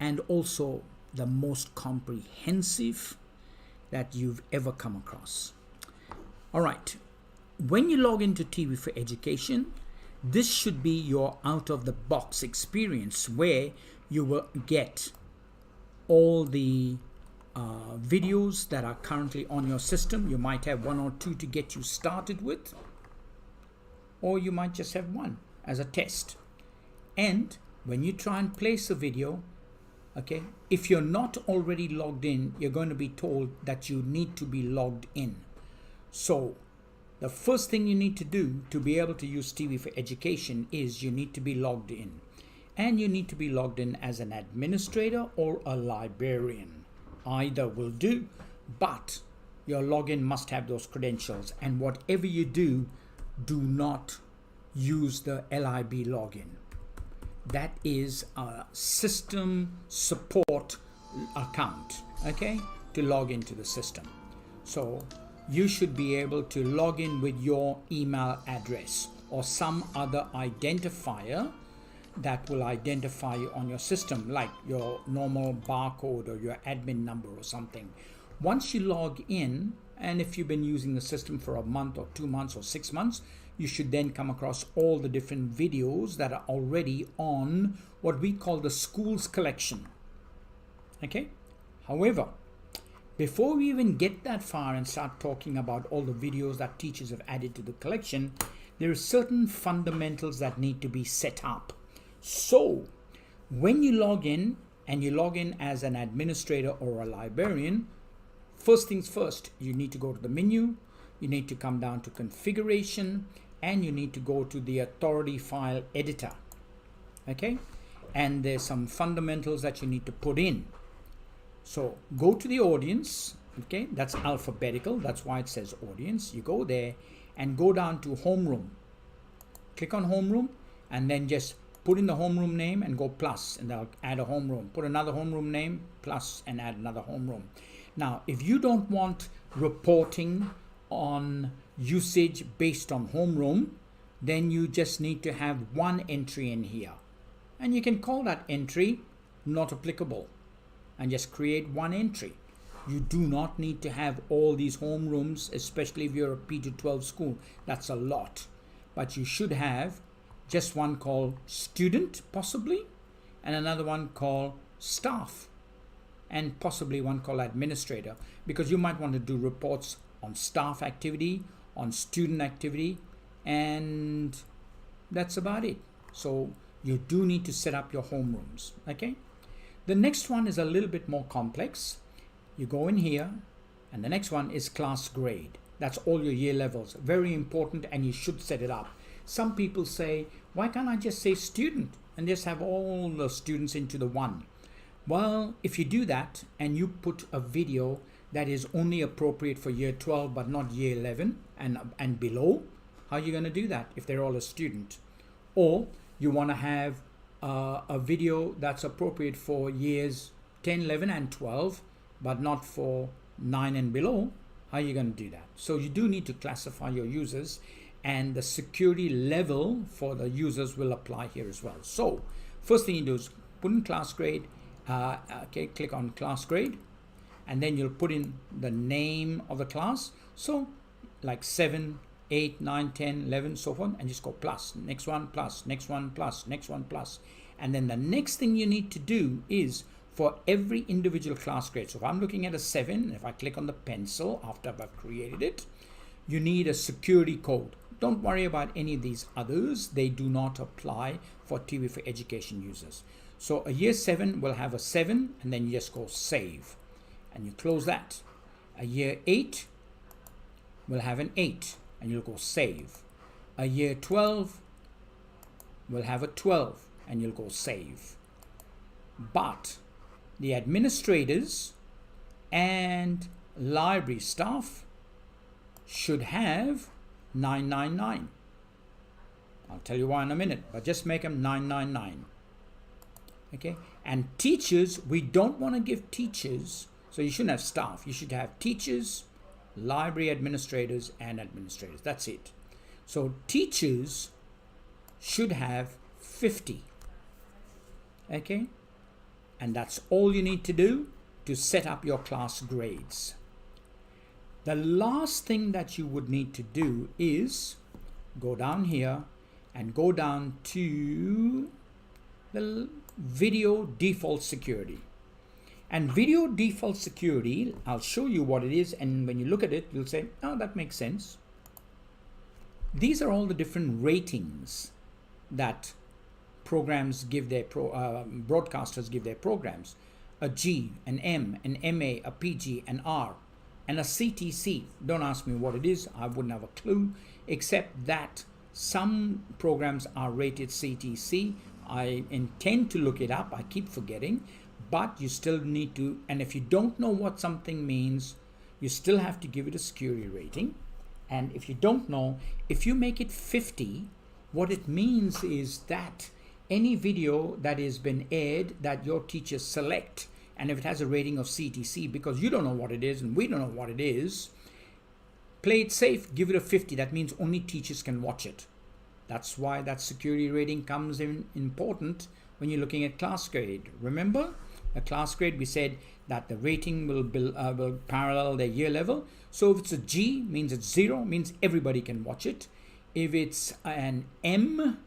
and also the most comprehensive that you've ever come across. All right, when you log into TV4Education, this should be your out-of-the-box experience where you will get all the videos that are currently on your system. You might have one or two to get you started with, or you might just have one as a test. And when you try and place a video, okay, if you're not already logged in, you're going to be told that you need to be logged in. So the first thing you need to do to be able to use TV4Education is you need to be logged in. And you need to be logged in as an administrator or a librarian. Either will do, but your login must have those credentials. And whatever you do, do not use the LIB login. That is a system support account, okay, to log into the system. So you should be able to log in with your email address or some other identifier that will identify you on your system, like your normal barcode or your admin number or something. Once you log in, and if you've been using the system for a month or 2 months or 6 months, you should then come across all the different videos that are already on what we call the schools collection. Okay? However, before we even get that far and start talking about all the videos that teachers have added to the collection, there are certain fundamentals that need to be set up. So when you log in, and you log in as an administrator or a librarian, first things first, you need to go to the menu, you need to come down to configuration, and you need to go to the authority file editor. Okay, and there's some fundamentals that you need to put in. So go to the audience, okay, that's alphabetical, that's why it says audience. You go there and go down to homeroom, click on homeroom, and then just put in the homeroom name and go plus, and they'll add a homeroom. Put another homeroom name, plus, and add another homeroom. Now, if you don't want reporting on usage based on homeroom, then you just need to have one entry in here. And you can call that entry not applicable and just create one entry. You do not need to have all these homerooms, especially if you're a P-12 school. That's a lot. But you should have just one called student, possibly, and another one called staff, and possibly one called administrator, because you might want to do reports on staff activity, on student activity, and that's about it. So you do need to set up your homerooms, okay? The next one is a little bit more complex. You go in here, and the next one is class grade. That's all your year levels. Very important, and you should set it up. Some people say, why can't I just say student and just have all the students into the one? Well, if you do that and you put a video that is only appropriate for year 12 but not year 11 and below, how are you going to do that if they're all a student? Or you want to have a video that's appropriate for years 10, 11 and 12 but not for 9 and below, how are you going to do that? So you do need to classify your users, and the security level for the users will apply here as well. So first thing you do is put in class grade, okay, click on class grade, and then you'll put in the name of the class. So like 7, 8, 9, 10, 11, so on, and just go plus, next one plus, next one plus, next one plus. And then the next thing you need to do is for every individual class grade. So if I'm looking at a 7, if I click on the pencil after I've created it, you need a security code. Don't worry about any of these others. They do not apply for TV4Education users. So a year 7 will have a 7, and then you just go save, and you close that. A year 8 will have an 8, and you'll go save. A year 12 will have a 12, and you'll go save. But the administrators and library staff should have 999. I'll tell you why in a minute, but just make them 999. Okay, and teachers, we don't want to give teachers, so you shouldn't have staff. You should have teachers, library administrators, and administrators. That's it. So teachers should have 50. Okay, And that's all you need to do to set up your class grades. The last thing that you would need to do is go down here and go down to the video default security. And video default security, I'll show you what it is, and when you look at it, you'll say, oh, that makes sense. These are all the different ratings that programs give their broadcasters give their programs. A G, an M, an MA, a PG, an R, and a CTC. Don't ask me what it is, I wouldn't have a clue, except that some programs are rated CTC. I intend to look it up, I keep forgetting, but you still need to, and if you don't know what something means, you still have to give it a security rating. And if you don't know, if you make it 50, what it means is that any video that has been aired that your teachers select, and if it has a rating of CTC, because you don't know what it is and we don't know what it is, play it safe, give it a 50. That means only teachers can watch it. That's why that security rating comes in important when you're looking at class grade. Remember, a class grade, we said that the rating will parallel their year level. So if it's a G, means it's 0, means everybody can watch it. If it's an M,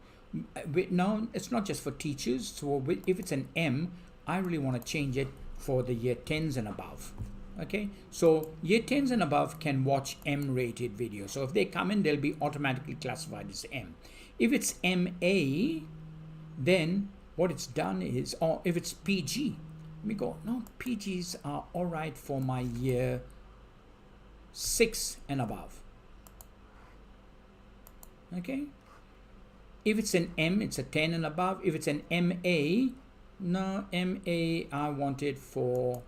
no, it's not just for teachers. So if it's an M, I really want to change it for the year 10s and above. Okay, so year 10s and above can watch M rated video. So if they come in, they'll be automatically classified as M. If it's MA, then what it's done is, or if it's PG, we go, no, PGs are all right for my year 6 and above. Okay, if it's an M, it's a 10 and above. If it's an MA, no, MA, I want it for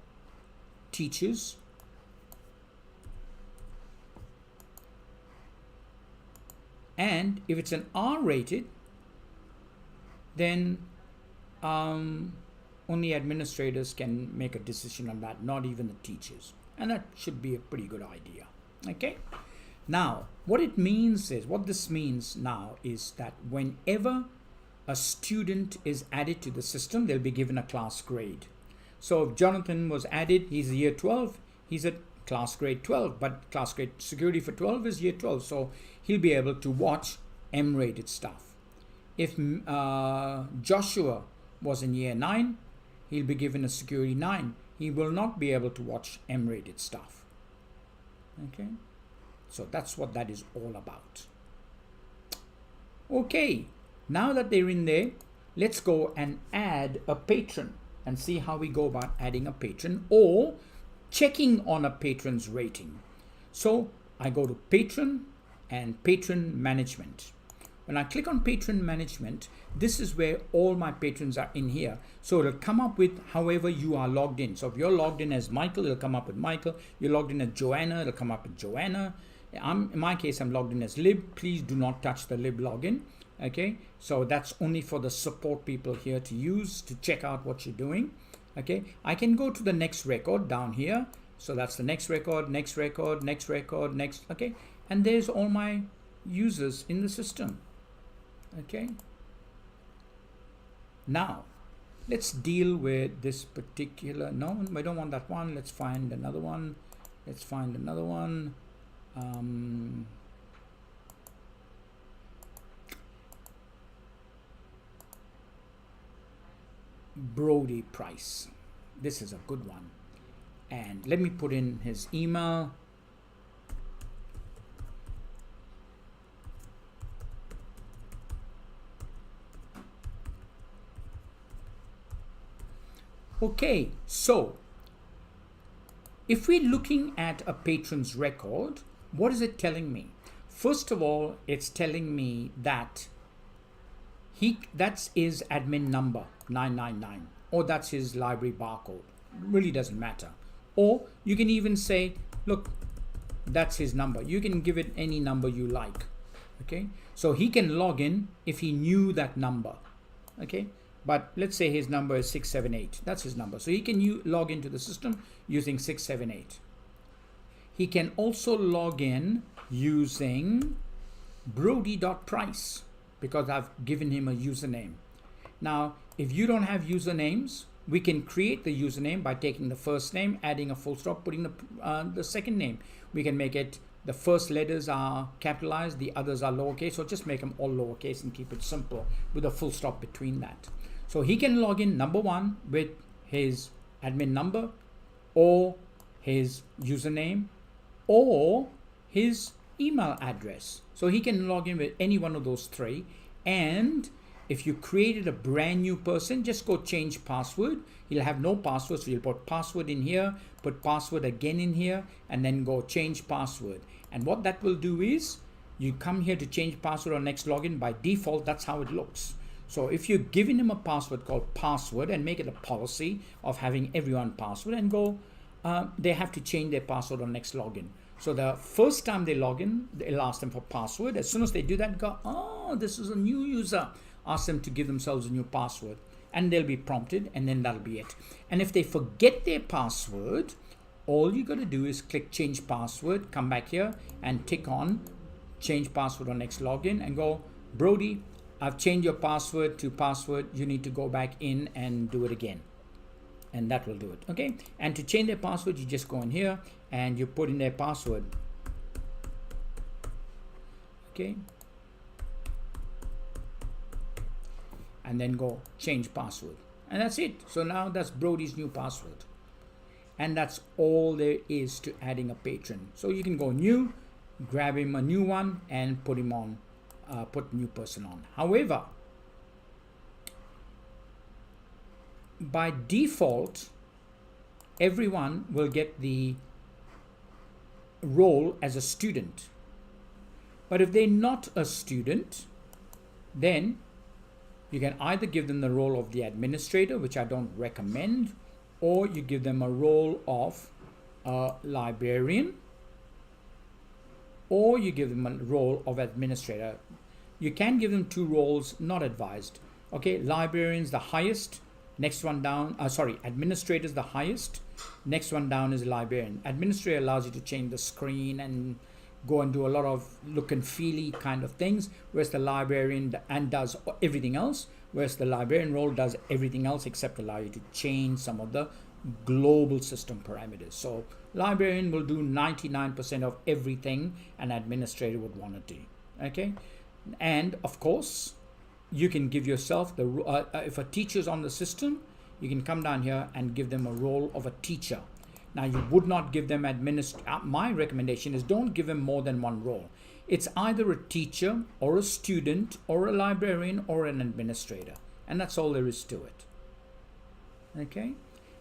teachers. And if it's an R rated, then only administrators can make a decision on that, not even the teachers. And that should be a pretty good idea. Okay. Now, what this means now is that whenever a student is added to the system, they'll be given a class grade. So if Jonathan was added, he's a year 12, he's at class grade 12, but class grade security for 12 is year 12. So he'll be able to watch M-rated stuff. If Joshua was in year 9, he'll be given a security 9. He will not be able to watch M-rated stuff. Okay. So that's what that is all about. Okay, now that they're in there, let's go and add a patron and see how we go about adding a patron or checking on a patron's rating. So I go to Patron and Patron Management. When I click on Patron Management, this is where all my patrons are in here. So it'll come up with however you are logged in. So if you're logged in as Michael, it'll come up with Michael. You're logged in as Joanna, it'll come up with Joanna. In my case, I'm logged in as Lib. Please do not touch the Lib login. Okay, so that's only for the support people here to use to check out what you're doing. Okay, I can go to the next record down here. So that's the next record, next record, next record, next. Okay, and there's all my users in the system. Okay, now let's deal with this particular. No, I don't want that one. Let's find another one. Let's find another one. Brody Price. This is a good one. And let me put in his email. Okay, so if we're looking at a patron's record, what is it telling me? First of all, it's telling me that that's his admin number 999, or that's his library barcode. Really doesn't matter. Or you can even say, look, that's his number. You can give it any number you like. Okay, so he can log in if he knew that number. Okay, but let's say his number is 678. That's his number. So he can log into the system using 678. He can also log in using brody.price because I've given him a username. Now, if you don't have usernames, we can create the username by taking the first name, adding a full stop, putting the second name. We can make it the first letters are capitalized, the others are lowercase, or just make them all lowercase and keep it simple with a full stop between that. So he can log in, number one, with his admin number or his username or his email address. So he can log in with any one of those three. And if you created a brand new person, just go change password. He'll have no password, so you'll put password in here, put password again in here, and then go change password. And what that will do is you come here to change password or next login. By default, that's how it looks. So if you're giving him a password called password and make it a policy of having everyone password and go, they have to change their password on next login. So the first time they log in, they'll ask them for password. As soon as they do that, go, oh, this is a new user. Ask them to give themselves a new password, and they'll be prompted, and then that'll be it. And if they forget their password, all you got to do is click change password, come back here and tick on change password on next login and go, Brody, I've changed your password to password. You need to go back in and do it again. And that will do it. Okay. And to change their password, you just go in here and you put in their password. Okay. And then go change password. And that's it. So now that's Brody's new password. And that's all there is to adding a patron. So you can go new, grab him a new one and put him on, put new person on. However, by default, everyone will get the role as a student. But if they're not a student, then you can either give them the role of the administrator, which I don't recommend, or you give them a role of a librarian, or you give them a role of administrator. You can give them two roles, not advised. Okay, librarian's the highest. Next one down, administrator is the highest. Next one down is librarian. Administrator allows you to change the screen and go and do a lot of look and feely kind of things, whereas the librarian does everything else, whereas the librarian role does everything else except allow you to change some of the global system parameters. So librarian will do 99% of everything an administrator would want to do. Okay, and of course, you can give yourself the if a teacher's on the system, you can come down here and give them a role of a teacher. Now you would not give them my recommendation is don't give them more than one role. It's either a teacher or a student or a librarian or an administrator, and that's all there is to it. Okay,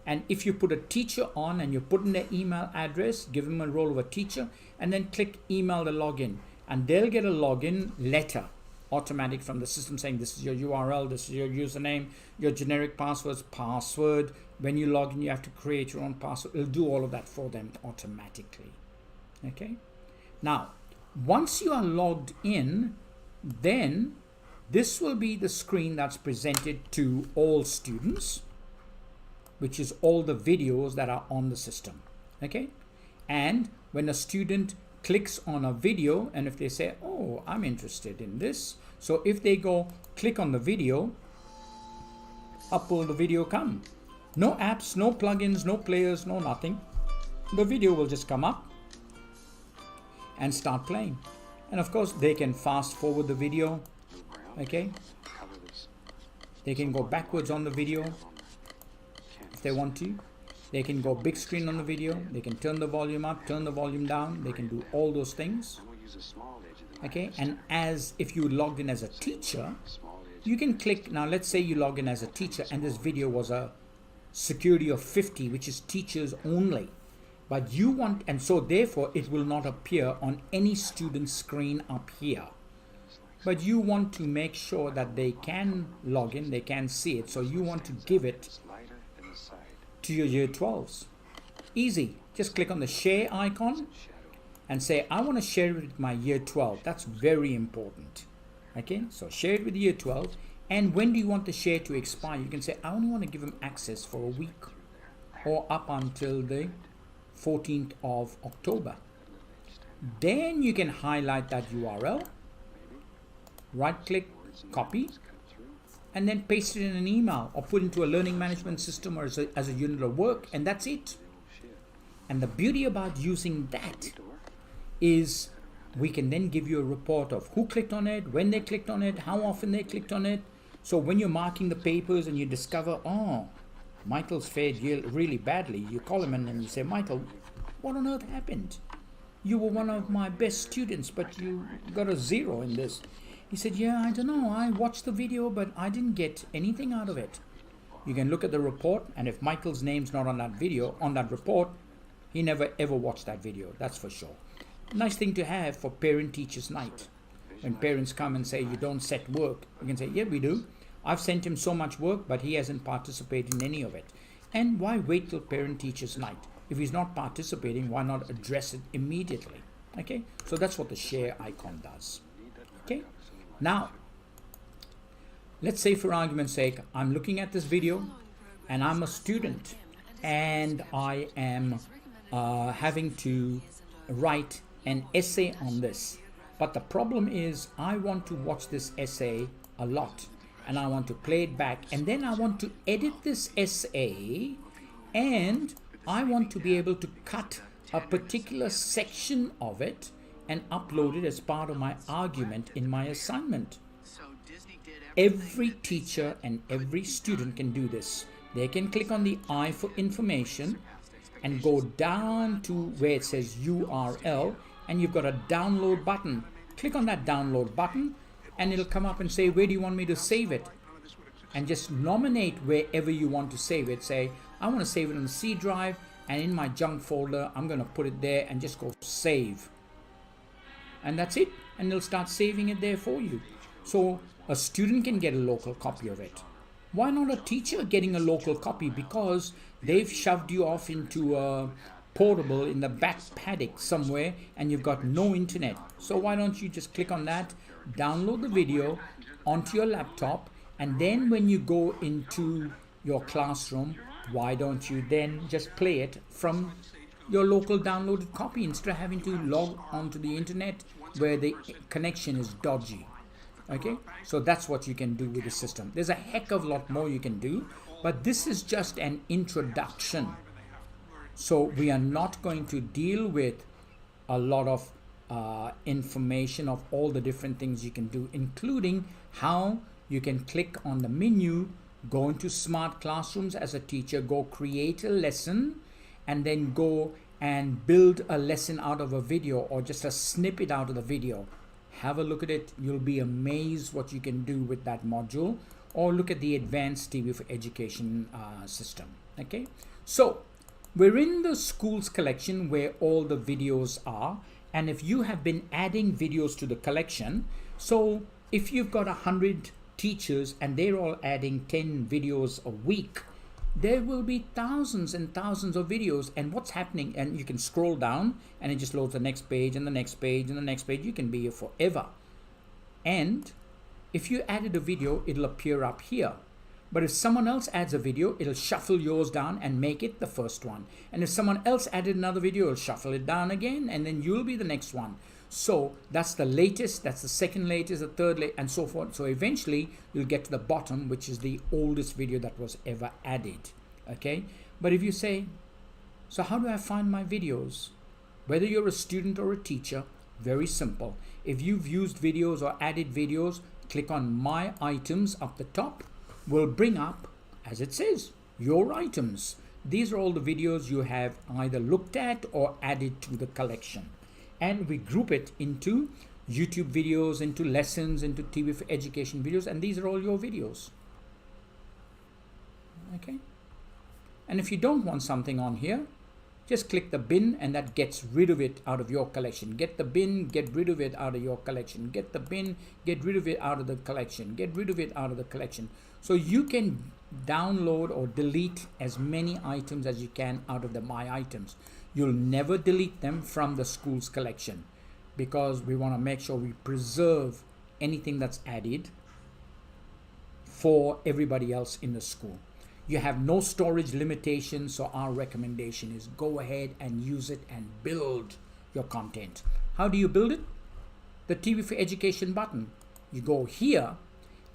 and if you put a teacher on and you put in their email address, give them a role of a teacher, and then click email the login, and they'll get a login letter automatic from the system saying this is your URL, this is your username, your generic password. When you log in, you have to create your own password. It'll do all of that for them automatically. Okay. Now, once you are logged in, then this will be the screen that's presented to all students, which is all the videos that are on the system. Okay. And when a student clicks on a video, and if they say, oh, I'm interested in this, so if they go click on the video, up will the video come. No apps, no plugins, no players, no nothing. The video will just come up and start playing. And of course they can fast forward the video. Okay, they can go backwards on the video if they want to. They can go big screen on the video. They can turn the volume up, turn the volume down. They can do all those things. Okay, and as if you logged in as a teacher, you can click. Now let's say you log in as a teacher and this video was a security of 50, which is teachers only. But you want, and so therefore it will not appear on any student screen up here. But you want to make sure that they can log in, they can see it. So you want to give it to your year 12s. Easy. Just click on the share icon and say, I want to share it with my year 12. That's very important. Okay, so share it with year 12. And when do you want the share to expire? You can say, I only want to give them access for a week or up until the 14th of October. Then you can highlight that URL, right click, copy, and then paste it in an email or put into a learning management system or as a unit of work, and that's it. And the beauty about using that is we can then give you a report of who clicked on it, when they clicked on it, how often they clicked on it. So when you're marking the papers and you discover, oh, Michael's fared really badly, you call him and you say, Michael, what on earth happened? You were one of my best students, but you got a 0 in this. He said, yeah, I don't know. I watched the video, but I didn't get anything out of it. You can look at the report, and if Michael's name's not on that video, on that report, he never ever watched that video. That's for sure. Nice thing to have for parent-teachers night. When parents come and say, you don't set work, you can say, yeah, we do. I've sent him so much work, but he hasn't participated in any of it. And why wait till parent-teachers night? If he's not participating, why not address it immediately? Okay, so that's what the share icon does. Okay, now, let's say for argument's sake, I'm looking at this video and I'm a student and I am having to write an essay on this. But the problem is I want to watch this essay a lot and I want to play it back, and then I want to edit this essay, and I want to be able to cut a particular section of it and upload it as part of my argument in my assignment. Every teacher and every student can do this. They can click on the I for information and go down to where it says URL, and you've got a download button. Click on that download button and it'll come up and say, where do you want me to save it? And just nominate wherever you want to save it. Say, I want to save it on the C drive, and in my junk folder I'm going to put it there, and just go save. And that's it, and it'll start saving it there for you. So a student can get a local copy of it. Why not a teacher getting a local copy? Because they've shoved you off into a portable in the back paddock somewhere and you've got no internet. So why don't you just click on that, download the video onto your laptop, and then when you go into your classroom, why don't you then just play it from your local downloaded copy instead of having to log onto the internet where the connection is dodgy. Okay, so that's what you can do with the system. There's a heck of a lot more you can do, but this is just an introduction. So we are not going to deal with a lot of information of all the different things you can do, including how you can click on the menu, go into smart classrooms as a teacher, go create a lesson, and then go and build a lesson out of a video or just a snippet out of the video. Have a look at it. You'll be amazed what you can do with that module, or look at the advanced TV4Education system. Okay, so we're in the schools collection where all the videos are, and if you have been adding videos to the collection, so if you've got 100 teachers and they're all adding 10 videos a week, there will be thousands and thousands of videos. And what's happening, and you can scroll down and it just loads the next page and the next page and the next page. You can be here forever. And if you added a video, it'll appear up here. But if someone else adds a video, it'll shuffle yours down and make it the first one. And if someone else added another video, it'll shuffle it down again, and then you'll be the next one. So that's the latest, that's the second latest, the third latest, and so forth. So eventually you'll get to the bottom, which is the oldest video that was ever added. Okay, but if you say, so how do I find my videos? Whether you're a student or a teacher, very simple. If you've used videos or added videos, click on My Items up the top. Will bring up, as it says, your items. These are all the videos you have either looked at or added to the collection. And we group it into YouTube videos, into lessons, into TV4Education videos, and these are all your videos. Okay. And if you don't want something on here, just click the bin, and that gets rid of it out of your collection. Get the bin, get rid of it out of your collection. Get the bin, get rid of it out of the collection. Get rid of it out of the collection. So you can download or delete as many items as you can out of the My Items. You'll never delete them from the school's collection, because we want to make sure we preserve anything that's added for everybody else in the school. You have no storage limitations, so our recommendation is go ahead and use it and build your content. How do you build it? The TV4Education button. You go here,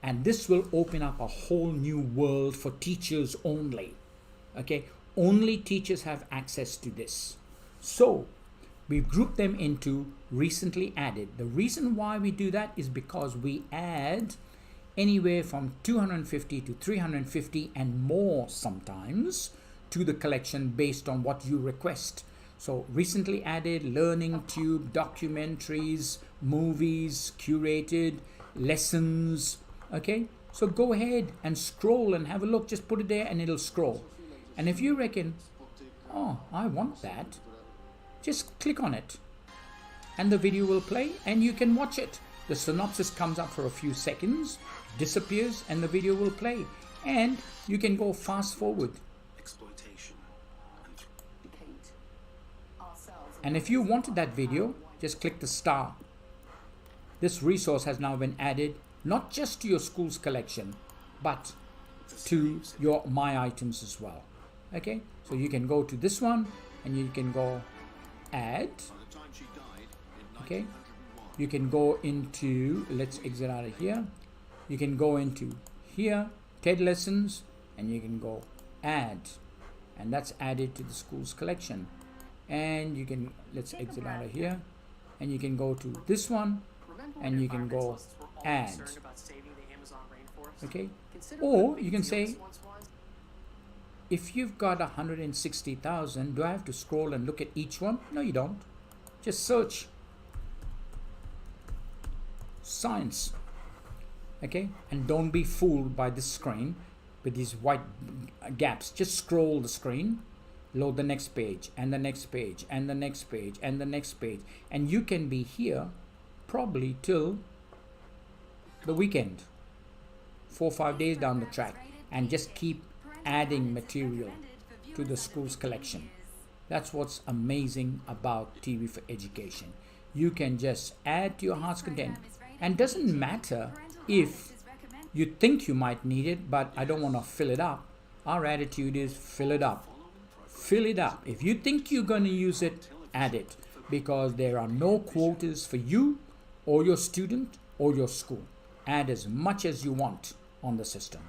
And this will open up a whole new world for teachers only. Okay, only teachers have access to this. So we've grouped them into recently added. The reason why we do that is because we add anywhere from 250 to 350 and more sometimes to the collection based on what you request. So recently added, learning tube, documentaries, movies, curated, lessons. Okay, so go ahead and scroll and have a look. Just put it there and it'll scroll. And if you reckon, oh, I want that, just click on it and the video will play and you can watch it. The synopsis comes up for a few seconds, disappears, and the video will play. And you can go fast forward. And if you wanted that video, just click the star. This resource has now been added not just to your school's collection, but to your My Items as well. Okay, so you can go to this one and you can go add. Okay, you can go into, let's exit out of here. You can go into here, TED lessons, and you can go add, and that's added to the school's collection. And you can, let's exit out of here, and you can go to this one and you can go add. Okay, or you can say, if you've got 160,000, do I have to scroll and look at each one? No, you don't. Just search science. Okay, and don't be fooled by this screen with these white gaps. Just scroll the screen, load the next page and the next page and the next page and the next page, and you can be here probably till the weekend, 4 or 5 days down the track, and just keep adding material to the school's collection. That's what's amazing about TV4Education. You can just add to your heart's content, and doesn't matter if you think you might need it, but I don't want to fill it up. Our attitude is fill it up. Fill it up. If you think you're going to use it, add it, because there are no quotas for you or your student or your school. Add as much as you want on the system.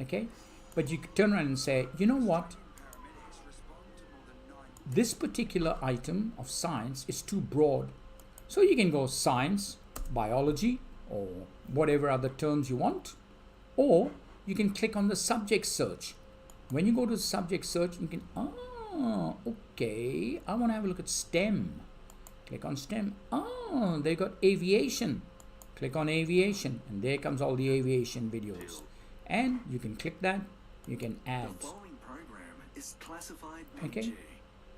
Okay, but you could turn around and say, you know what, this particular item of science is too broad, so you can go science, biology, or whatever other terms you want, or you can click on the subject search. When you go to subject search, you can, okay, I want to have a look at STEM. Click on STEM. They got aviation. Click on aviation, and there comes all the aviation videos. And you can click that, you can add. The following program is classified PG. Okay.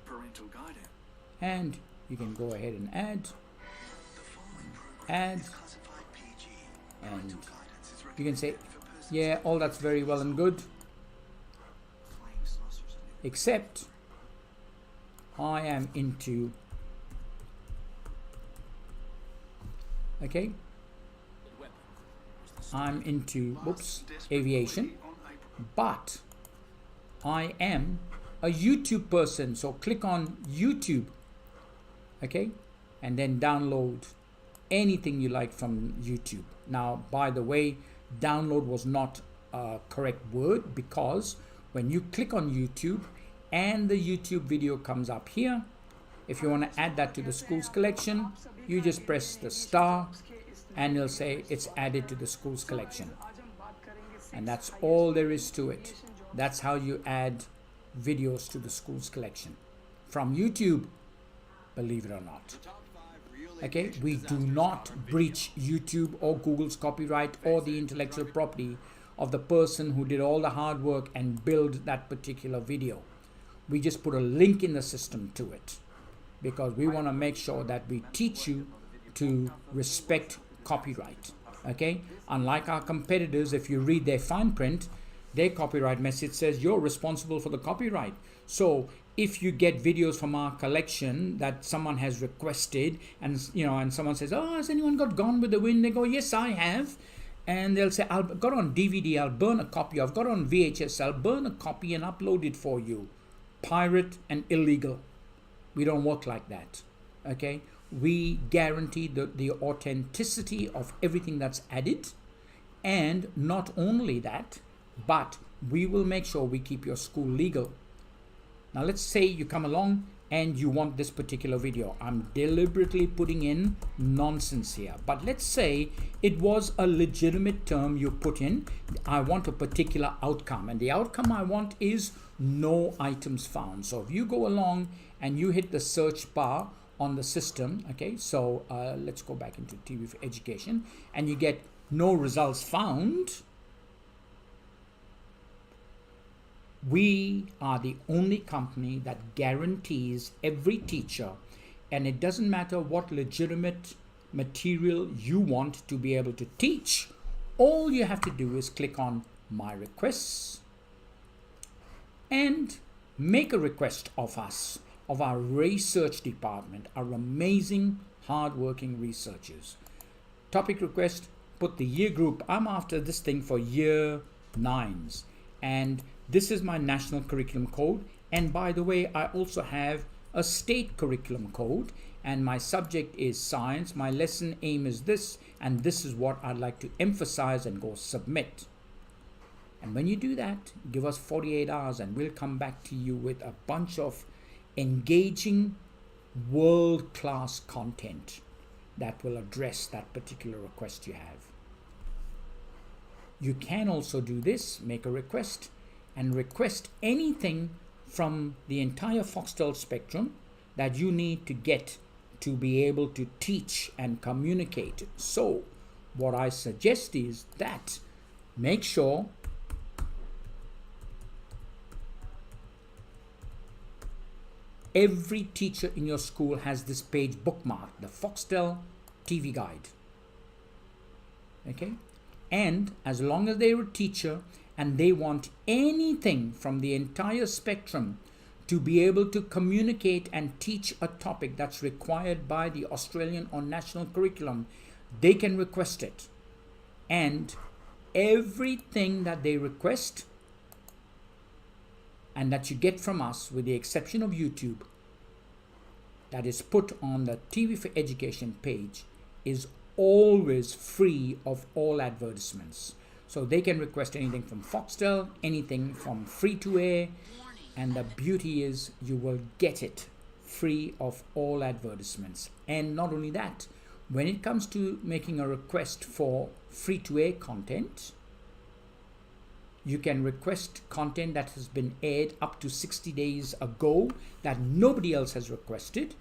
Parental guidance. And you can go ahead and add. Add. And you can say, yeah, all that's very well and good, except I am into, okay, I'm into, aviation, but I am a YouTube person, so click on YouTube, okay, and then download anything you like from YouTube. Now, by the way, download was not a correct word, because when you click on YouTube and the YouTube video comes up here, if you want to add that to the school's collection, you just press the star and it'll say it's added to the school's collection. And that's all there is to it. That's how you add videos to the school's collection from YouTube, believe it or not. Okay, we do not breach YouTube or Google's copyright or the intellectual property of the person who did all the hard work and build that particular video. We just put a link in the system to it, because we want to make sure that we teach you to respect copyright. Okay, unlike our competitors, if you read their fine print, their copyright message says you're responsible for the copyright. So if you get videos from our collection that someone has requested, and and someone says, oh, has anyone got Gone with the Wind? They go, yes, I have. And they'll say, I've got on DVD, I'll burn a copy. I've got on VHS, I'll burn a copy and upload it for you. Pirate and illegal. We don't work like that. Okay, we guarantee the authenticity of everything that's added, And not only that, but we will make sure we keep your school legal. Now let's say you come along and you want this particular video. I'm deliberately putting in nonsense here, but let's say it was a legitimate term you put in. I want a particular outcome, and the outcome I want is no items found. So if you go along and you hit the search bar on the system, okay, so let's go back into TV4Education, and you get no results found. We are the only company that guarantees every teacher, and it doesn't matter what legitimate material you want to be able to teach, all you have to do is click on My Requests and make a request of us, of our research department, our amazing hard-working researchers. Topic request, put the year group. I'm after this thing for year 9s, and this is my national curriculum code. And by the way, I also have a state curriculum code, and my subject is science. My lesson aim is this, and this is what I'd like to emphasize, and go submit. And when you do that, give us 48 hours and we'll come back to you with a bunch of engaging world-class content that will address that particular request you have. You can also do this, make a request, and request anything from the entire Foxtel spectrum that you need to get to be able to teach and communicate. So what I suggest is that make sure every teacher in your school has this page bookmarked, the Foxtel TV Guide. Okay? And as long as they're a teacher and they want anything from the entire spectrum to be able to communicate and teach a topic that's required by the Australian or national curriculum, they can request it. And everything that they request and that you get from us, with the exception of YouTube, that is put on the TV4Education page is always free of all advertisements. So they can request anything from Foxtel, anything from free to air, and the beauty is you will get it free of all advertisements. And not only that, when it comes to making a request for free to air content, you can request content that has been aired up to 60 days ago that nobody else has requested.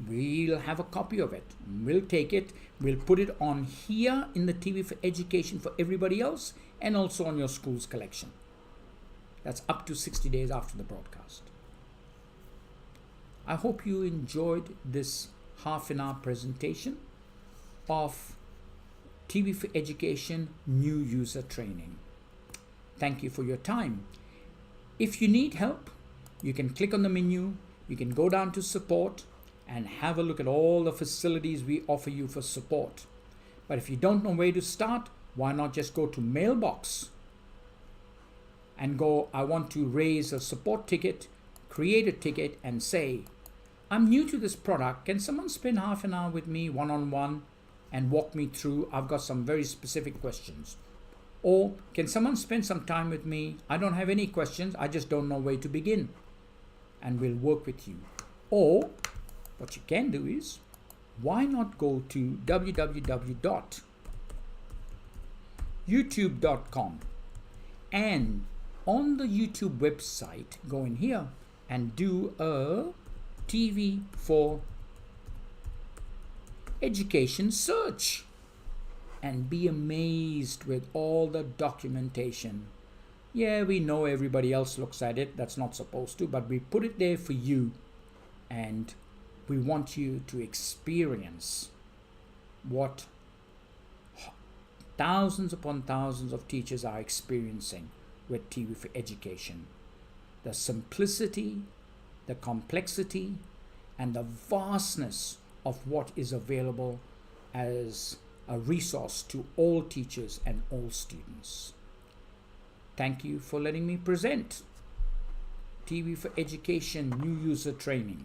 We'll have a copy of it. We'll take it. We'll put it on here in the TV4Education for everybody else, and also on your school's collection. That's up to 60 days after the broadcast. I hope you enjoyed this half-an-hour presentation of TV4Education new user training. Thank you for your time. If you need help, you can click on the menu, you can go down to support and have a look at all the facilities we offer you for support. But if you don't know where to start, why not just go to mailbox and go, I want to raise a support ticket, create a ticket and say, I'm new to this product. Can someone spend half an hour with me one-on-one and walk me through? I've got some very specific questions. Or can someone spend some time with me? I don't have any questions. I just don't know where to begin. And we'll work with you. Or what you can do is, why not go to www.youtube.com, and on the YouTube website, go in here and do a TV4Education search and be amazed with all the documentation. Yeah, we know everybody else looks at it. That's not supposed to, but we put it there for you, and we want you to experience what thousands upon thousands of teachers are experiencing with TV4Education. The simplicity, the complexity, and the vastness of what is available as a resource to all teachers and all students. Thank you for letting me present TV4Education new user training.